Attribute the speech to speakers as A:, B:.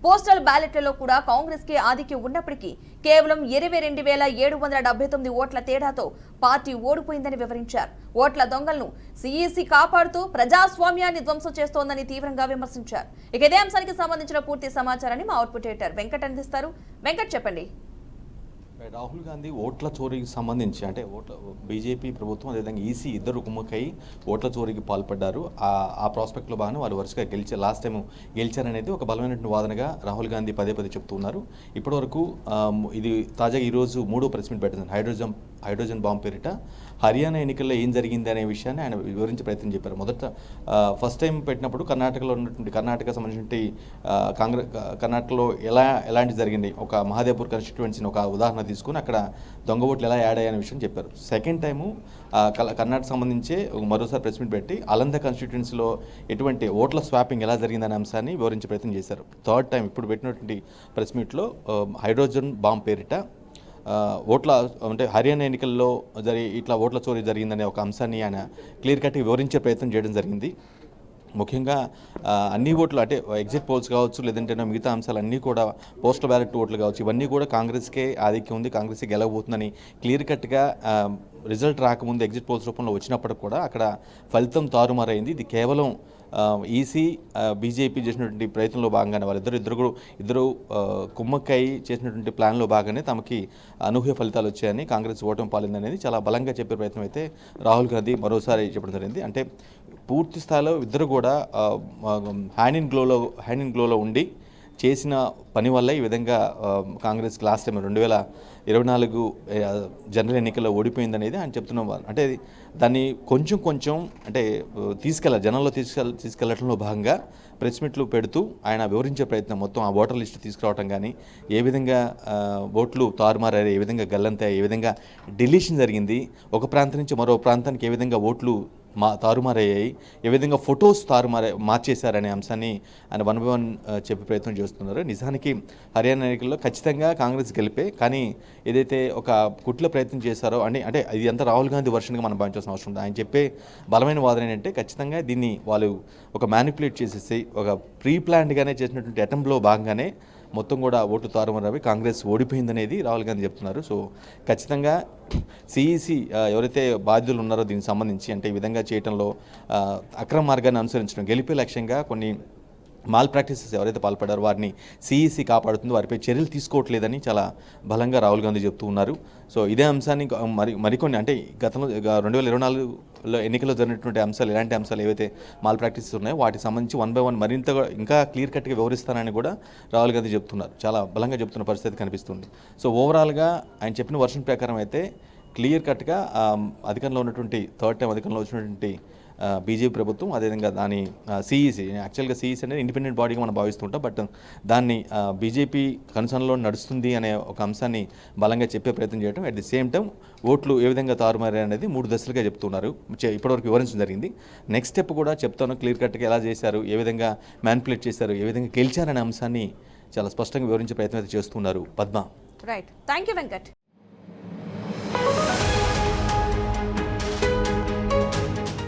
A: Postal బ్యాలెట్లలో కూడా కాంగ్రెస్ కి ఆధిక్యం ఉన్నప్పటికీ కేవలం 22,779 ఓట్ల తేడాతో పార్టీ ఓడిపోయిందని వివరించారు. ఓట్ల దొంగలను సీఈసీ కాపాడుతూ ప్రజాస్వామ్యాన్ని ధ్వంసం చేస్తోందని తీవ్రంగా విమర్శించారు. ఇక ఇదే అంశానికి సంబంధించిన పూర్తి సమాచారాన్ని మా అవుట్పుట్ ఎడిటర్ వెంకట్ అందిస్తారు. వెంకట్, చెప్పండి.
B: రాహుల్ గాంధీ ఓట్ల చోరీకి సంబంధించి అంటే బీజేపీ ప్రభుత్వం అదేవిధంగా ఈసీ ఇద్దరు కుమ్మక్కై ఓట్ల చోరీకి పాల్పడ్డారు. ఆ ప్రాస్పెక్ట్లో బాగానే వాళ్ళు వరుసగా లాస్ట్ టైం గెలిచారనేది ఒక బలమైనటువంటి వాదనగా రాహుల్ గాంధీ పదే చెప్తున్నారు. ఇప్పటివరకు ఇది తాజాగా ఈరోజు 3వ ప్రెస్ మీట్ పెట్టింది. హైడ్రోజన్ బాంబ్ పేరిట హర్యానా ఎన్నికల్లో ఏం జరిగింది అనే విషయాన్ని ఆయన వివరించే ప్రయత్నం చెప్పారు. మొదట ఫస్ట్ టైం పెట్టినప్పుడు కర్ణాటకలో ఉన్నటువంటి కర్ణాటక సంబంధించిన కర్ణాటకలో ఎలాంటి జరిగింది, ఒక మహాదేవ్పూర్ కాన్స్టిట్యుయెన్సీని ఒక ఉదాహరణ తీసుకుని అక్కడ దొంగ ఓట్లు ఎలా యాడ్ అయ్యాయనే విషయం చెప్పారు. సెకండ్ టైము కర్ణాటక సంబంధించే మరోసారి ప్రెస్ మీట్ పెట్టి అలంద కాన్స్టిట్యుయెన్సీలో ఎటువంటి ఓట్ల స్వాపింగ్ ఎలా జరిగిందనే అంశాన్ని వివరించే ప్రయత్నం చేశారు. థర్డ్ టైం ఇప్పుడు పెట్టినటువంటి ప్రెస్ మీట్లో హైడ్రోజన్ బాంబ్ పేరిట ఓట్ల అంటే హర్యానా ఎన్నికల్లో ఇట్లా ఓట్ల చోరీ జరిగిందనే ఒక అంశాన్ని ఆయన క్లియర్ కట్గా వివరించే ప్రయత్నం చేయడం జరిగింది. ముఖ్యంగా అన్ని ఓట్లు అంటే ఎగ్జిట్ పోల్స్ కావచ్చు, లేదంటే మిగతా అంశాలన్నీ కూడా పోస్టల్ బ్యాలెట్ ఓట్లు కావచ్చు, ఇవన్నీ కూడా కాంగ్రెస్కే ఆధిక్యం ఉంది, కాంగ్రెస్కే గెలవబోతుందని క్లియర్ కట్గా రిజల్ట్ రాకముందు ఎగ్జిట్ పోల్స్ రూపంలో వచ్చినప్పటికి కూడా అక్కడ ఫలితం తారుమారైంది. ఇది కేవలం ఈసీ బీజేపీ చేసినటువంటి ప్రయత్నంలో భాగంగానే ఇద్దరు కుమ్మక్కై చేసినటువంటి ప్లాన్లో భాగంగానే తమకి అనూహ్య ఫలితాలు వచ్చాయని, కాంగ్రెస్ ఓటమి పాలిందనేది చాలా బలంగా చెప్పే ప్రయత్నం అయితే రాహుల్ గాంధీ మరోసారి చెప్పడం జరిగింది. అంటే పూర్తి స్థాయిలో ఇద్దరు కూడా హ్యాండ్ ఇన్ గ్లోలో ఉండి చేసిన పని వల్ల ఈ విధంగా కాంగ్రెస్ లాస్ట్ టైం 2024 జనరల్ ఎన్నికల్లో ఓడిపోయిందనేది ఆయన చెప్తున్నాం. అంటే దాన్ని కొంచెం అంటే జనంలో తీసుకెళ్లడంలో భాగంగా ప్రెస్ మీట్లు పెడుతూ ఆయన వివరించే ప్రయత్నం, మొత్తం ఆ ఓటర్ లిస్టు తీసుకురావడం కానీ, ఏ విధంగా ఓట్లు తారుమారాయి, ఏ విధంగా గల్లంతాయి, ఏ విధంగా డిలీషన్ జరిగింది, ఒక ప్రాంతం నుంచి మరో ప్రాంతానికి ఏ విధంగా ఓట్లు తారుమారయ్యాయి, ఏ విధంగా ఫొటోస్ మార్చేశారనే అంశాన్ని ఆయన 1 by 1 చెప్పే ప్రయత్నం చేస్తున్నారు. నిజానికి హర్యానా ఎన్నికల్లో ఖచ్చితంగా కాంగ్రెస్ గెలిపే, కానీ ఏదైతే ఒక కుట్ల ప్రయత్నం చేశారో అంటే ఇది అంతా రాహుల్ గాంధీ వర్షన్గా మనం భావించాల్సిన అవసరం ఉంది. ఆయన చెప్పే బలమైన వాదన ఏంటంటే ఖచ్చితంగా దీన్ని వాళ్ళు ఒక మ్యానిపులేట్ చేసేసి ఒక ప్రీ ప్లాన్డ్గానే చేసినటువంటి అటెంప్ట్లో భాగంగానే మొత్తం కూడా ఓట్లు తారుమారవి కాంగ్రెస్ ఓడిపోయిందనేది రాహుల్ గాంధీ చెప్తున్నారు. సో ఖచ్చితంగా సిఈసి ఎవరైతే బాధ్యులు ఉన్నారో దీనికి సంబంధించి అంటే ఈ విధంగా చేయడంలో అక్రమ మార్గాన్ని అనుసరించడం, గెలిపే లక్ష్యంగా కొన్ని మాల్ ప్రాక్టీసెస్ ఎవరైతే పాల్పడారో వారిని సిఈసి కాపాడుతుందో వారిపై చర్యలు తీసుకోవట్లేదని చాలా బలంగా రాహుల్ గాంధీ చెప్తూ ఉన్నారు. సో ఇదే అంశాన్ని మరికొన్ని అంటే గతంలో 2024లో ఎన్నికల్లో జరిగినటువంటి అంశాలు, ఎలాంటి అంశాలు ఏవైతే మాల్ ప్రాక్టీసెస్ ఉన్నాయో వాటికి సంబంధించి 1 by 1 మరింత ఇంకా క్లియర్ కట్గా వివరిస్తానని కూడా రాహుల్ గాంధీ చెప్తున్నారు. చాలా బలంగా చెప్తున్న పరిస్థితి కనిపిస్తుంది. సో ఓవరాల్గా ఆయన చెప్పిన వర్షన్ ప్రకారం అయితే క్లియర్ కట్గా అధికారంలో ఉన్నటువంటి థర్డ్ టైం అధికారంలో వచ్చినటువంటి బీజేపీ ప్రభుత్వం, అదేవిధంగా దాని సిఈసి, యాక్చువల్గా సిఈసి అనేది ఇండిపెండెంట్ బాడీగా మనం భావిస్తుంటాం, బట్ దాన్ని బీజేపీ కన్సర్న్లో నడుస్తుంది అనే ఒక అంశాన్ని బలంగా చెప్పే ప్రయత్నం చేయడం, అట్ ది సేమ్ టైం ఓట్లు ఏ విధంగా తారుమారే అనేది 3 దశలుగా చెప్తున్నారు. ఇప్పటివరకు వివరించడం జరిగింది. నెక్స్ట్ స్టెప్ కూడా చెప్తాను, క్లియర్ కట్గా ఎలా చేశారు, ఏ విధంగా మ్యానిపులేట్ చేశారు, ఏ విధంగా గెలిచారనే అంశాన్ని చాలా స్పష్టంగా వివరించే ప్రయత్నం అయితే చేస్తున్నారు. Padma.
A: Right, thank you Venkat.